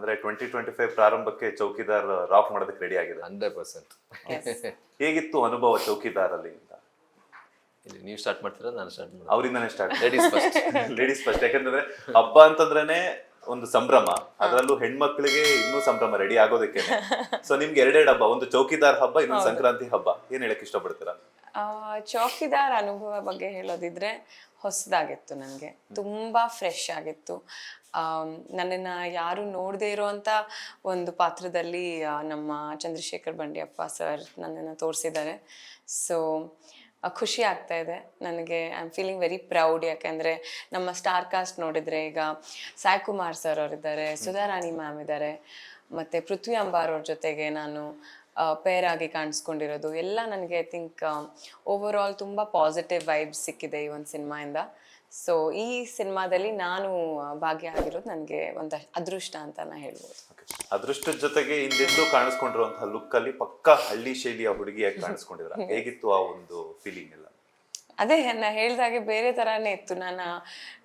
ಅಂದ್ರೆ 2025 ಪ್ರಾರಂಭಕ್ಕೆ ಚೌಕಿದಾರ್ ರಾಕ್ ಮಾಡೋದಕ್ಕೆ ರೆಡಿ ಆಗಿದೆ. 100%. ಹೇಗಿತ್ತು ಅನುಭವ ಚೌಕಿದಾರಲ್ಲಿ ಅಂತ? ಇಲ್ಲಿ ನೀವು ಸ್ಟಾರ್ಟ್ ಮಾಡ್ತೀರಾ ನಾನು ಸ್ಟಾರ್ಟ್ ಮಾಡಿ? ಅವರಿಂದನೇ start. Ladies first. Ladies first. ಯಾಕಂದ್ರೆ ಹಬ್ಬ ಅಂತಂದ್ರೇನೆ ಒಂದು ಸಂಭ್ರಮ, ಅದರಲ್ಲೂ ಹೆಣ್ಮಕ್ಳಿಗೆ ಇನ್ನೂ ಸಂಭ್ರಮ ರೆಡಿ ಆಗೋದಕ್ಕೆ. ಸೊ ನಿಮ್ಗೆ ಎರಡೆರಡು ಹಬ್ಬ, ಒಂದು ಚೌಕಿದಾರ್ ಹಬ್ಬ, ಇನ್ನೊಂದು ಸಂಕ್ರಾಂತಿ ಹಬ್ಬ. ಏನ್ ಹೇಳಕ್ ಇಷ್ಟಪಡ್ತೀರಾ? ಚೌಕಿದಾರ್ ಅನುಭವ ಬಗ್ಗೆ ಹೇಳೋದಿದ್ರೆ ಹೊಸದಾಗಿತ್ತು ನನಗೆ, ತುಂಬ ಫ್ರೆಶ್ ಆಗಿತ್ತು. ನನ್ನನ್ನು ಯಾರು ನೋಡದೇ ಇರೋವಂಥ ಒಂದು ಪಾತ್ರದಲ್ಲಿ ನಮ್ಮ ಚಂದ್ರಶೇಖರ್ ಬಂಡಿಯಪ್ಪ ಸರ್ ನನ್ನನ್ನು ತೋರಿಸಿದ್ದಾರೆ. ಸೊ ಖುಷಿ ಆಗ್ತಾ ಇದೆ ನನಗೆ. I am feeling very proud. ಯಾಕೆಂದರೆ ನಮ್ಮ ಸ್ಟಾರ್ ಕಾಸ್ಟ್ ನೋಡಿದರೆ ಈಗ ಸಾಯಿ ಕುಮಾರ್ ಸರ್ ಅವರಿದ್ದಾರೆ, ಸುಧಾರಾಣಿ ಮ್ಯಾಮ್ ಇದ್ದಾರೆ, ಮತ್ತು ಪೃಥ್ವಿ ಅಂಬಾರ್ ಅವ್ರ ಜೊತೆಗೆ ನಾನು ಪೇರ್ ಆಗಿ ಕಾಣಿಸ್ಕೊಂಡಿರೋದು ಎಲ್ಲ ನನಗೆ ಐ ಥಿಂಕ್ ಓವರ್ ಆಲ್ ತುಂಬ ಪಾಸಿಟಿವ್ ವೈಬ್ಸ್ ಸಿಕ್ಕಿದೆ ಈ ಒಂದು ಸಿನಿಮಾಯಿಂದ. ಸೊ ಈ ಸಿನಿಮಾದಲ್ಲಿ ನಾನು ಭಾಗಿಯಾಗಿರೋದು ನನಗೆ ಒಂದು ಅದೃಷ್ಟ ಅಂತ ನಾ ಹೇಳ್ಬೋದು. ಅದೃಷ್ಟದ ಜೊತೆಗೆ ಹಿಂದೆಂದೂ ಕಾಣಿಸ್ಕೊಂಡಿರುವಂತಹ ಲುಕ್ ಅಲ್ಲಿ ಪಕ್ಕ ಹಳ್ಳಿ ಶೈಲಿಯ ಹುಡುಗಿಯಾಗಿ ಕಾಣಿಸ್ಕೊಂಡಿದ್ರ. ಹೇಗಿತ್ತು ಆ ಒಂದು ಫೀಲಿಂಗ್ ಎಲ್ಲ? ಅದೇ ನಾ ಹೇಳ್ದಾಗೆ ಬೇರೆ ಥರನೇ ಇತ್ತು.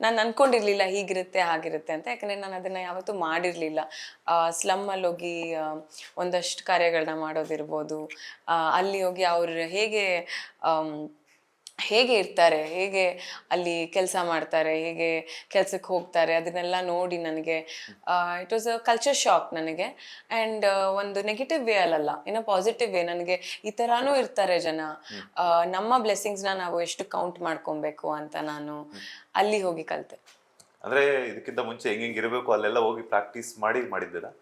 ನಾನು ಅನ್ಕೊಂಡಿರ್ಲಿಲ್ಲ ಹೀಗಿರುತ್ತೆ ಹಾಗಿರುತ್ತೆ ಅಂತ. ಯಾಕಂದರೆ ನಾನು ಅದನ್ನು ಯಾವತ್ತೂ ಮಾಡಿರಲಿಲ್ಲ. ಸ್ಲಮ್ಮಲ್ಲಿ ಹೋಗಿ ಒಂದಷ್ಟು ಕಾರ್ಯಗಳನ್ನ ಮಾಡೋದಿರ್ಬೋದು, ಅಲ್ಲಿ ಹೋಗಿ ಅವರು ಹೇಗೆ ಇರ್ತಾರೆ, ಹೇಗೆ ಅಲ್ಲಿ ಕೆಲಸ ಮಾಡ್ತಾರೆ, ಹೇಗೆ ಕೆಲಸಕ್ಕೆ ಹೋಗ್ತಾರೆ, ಅದನ್ನೆಲ್ಲ ನೋಡಿ ನನಗೆ it was a culture shock ನನಗೆ. ಆ್ಯಂಡ್ ಒಂದು ನೆಗೆಟಿವ್ ವೇ ಅಲ್ಲ, ಏನೋ ಪಾಸಿಟಿವ್ ವೇ. ನನಗೆ ಈ ಥರನೂ ಇರ್ತಾರೆ ಜನ, ನಮ್ಮ ಬ್ಲೆಸ್ಸಿಂಗ್ಸ್ನ ನಾವು ಎಷ್ಟು ಕೌಂಟ್ ಮಾಡ್ಕೊಬೇಕು ಅಂತ ನಾನು ಅಲ್ಲಿ ಹೋಗಿ ಕಲಿತೆ. ಅಂದ್ರೆ ಇದಕ್ಕಿಂತ ಮುಂಚೆ ಹೆಂಗಿರ್ಬೇಕು ಅಲ್ಲೆಲ್ಲ ಹೋಗಿ ಪ್ರಾಕ್ಟೀಸ್ ಮಾಡಿದ್ದೀರಾ?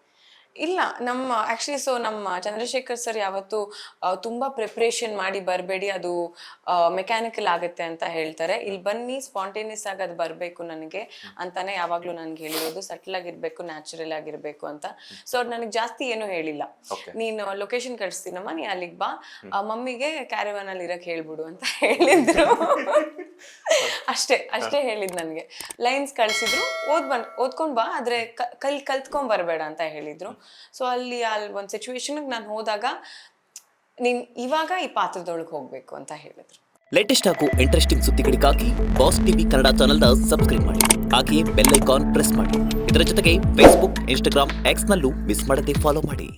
ಇಲ್ಲ, ನಮ್ಮ ಚಂದ್ರಶೇಖರ್ ಸರ್ ಯಾವತ್ತು ತುಂಬ ಪ್ರಿಪ್ರೇಷನ್ ಮಾಡಿ ಬರಬೇಡಿ, ಅದು ಮೆಕ್ಯಾನಿಕಲ್ ಆಗುತ್ತೆ ಅಂತ ಹೇಳ್ತಾರೆ. ಇಲ್ಲಿ ಬನ್ನಿ ಸ್ಪಾಂಟೇನಿಯಸ್ ಆಗಿ ಅದು ಬರಬೇಕು ನನಗೆ ಅಂತಾನೆ ಯಾವಾಗಲೂ ನನಗೆ ಹೇಳಿರೋದು. ಸಟ್ಲ್ ಆಗಿರ್ಬೇಕು, ನ್ಯಾಚುರಲ್ ಆಗಿರ್ಬೇಕು ಅಂತ. ಸೊ ಅವ್ರು ನನಗೆ ಜಾಸ್ತಿ ಏನೂ ಹೇಳಿಲ್ಲ. ನೀನು ಲೊಕೇಶನ್ ಕಳಿಸ್ತೀನಮ್ಮ, ನೀ ಅಲ್ಲಿಗೆ ಬಾ, ಮಮ್ಮಿಗೆ ಕ್ಯಾರವಾನ್ ಅಲ್ಲಿ ಇರಕ್ಕೆ ಹೇಳ್ಬಿಡು ಅಂತ ಹೇಳಿದ್ರು. ಅಷ್ಟೇ ಹೇಳಿದ್ ನನಗೆ. ಲೈನ್ಸ್ ಕಳ್ಸಿದ್ರು, ಓದ್ಕೊಂಡ್ ಬಾ, ಆದ್ರೆ ಕಲ್ತ್ಕೊಂಡ್ ಬರಬೇಡ ಅಂತ ಹೇಳಿದ್ರು. ಸೊ ಅಲ್ಲಿ ಒಂದು ಸಿಚುವೇಶನ್ಗೆ ನಾನು ಹೋದಾಗ ನೀನ್ ಇವಾಗ ಈ ಪಾತ್ರದೊಳಗೆ ಹೋಗ್ಬೇಕು ಅಂತ ಹೇಳಿದ್ರು. ಲೇಟೆಸ್ಟ್ ಹಾಗೂ ಇಂಟ್ರೆಸ್ಟಿಂಗ್ ಸುದ್ದಿಗಳಿಗಾಗಿ ಬಾಸ್ ಟಿವಿ ಕನ್ನಡ ಚಾನೆಲ್ನ ಸಬ್ಸ್ಕ್ರೈಬ್ ಮಾಡಿ. ಹಾಗೆಯೇ ಬೆಲ್ ಐಕಾನ್ ಪ್ರೆಸ್ ಮಾಡಿ. ಇದರ ಜೊತೆಗೆ ಫೇಸ್ಬುಕ್, ಇನ್ಸ್ಟಾಗ್ರಾಮ್, ಎಕ್ಸ್ ನಲ್ಲೂ ಮಿಸ್ ಮಾಡದೆ ಫಾಲೋ ಮಾಡಿ.